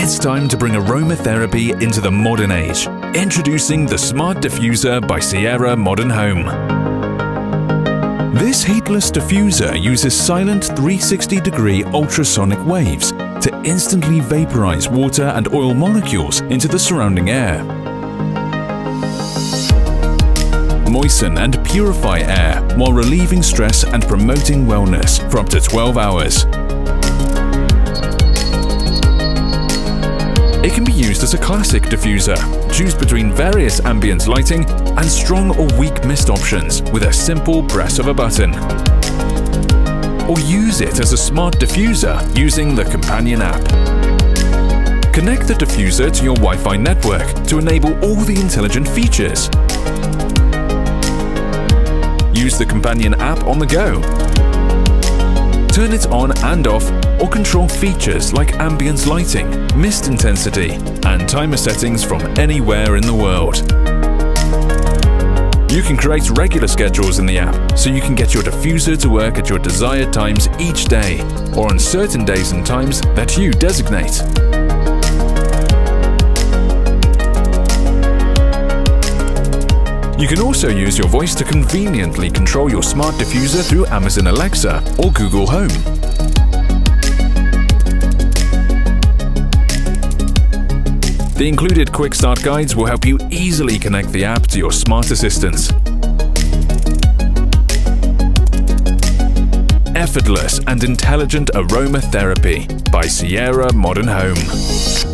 It's time to bring aromatherapy into the modern age. Introducing the Smart Diffuser by Sierra Modern Home. This heatless diffuser uses silent 360-degree ultrasonic waves to instantly vaporize water and oil molecules into the surrounding air. Moisten and purify air while relieving stress and promoting wellness for up to 12 hours. It can be used as a classic diffuser. Choose between various ambient lighting and strong or weak mist options with a simple press of a button. Or use it as a smart diffuser using the companion app. Connect the diffuser to your Wi-Fi network to enable all the intelligent features. Use the companion app on the go. Turn it on and off or control features like ambient lighting, mist intensity, and timer settings from anywhere in the world. You can create regular schedules in the app so you can get your diffuser to work at your desired times each day or on certain days and times that you designate. You can also use your voice to conveniently control your smart diffuser through Amazon Alexa or Google Home. The included quick start guides will help you easily connect the app to your smart assistants. Effortless and intelligent aromatherapy by Sierra Modern Home.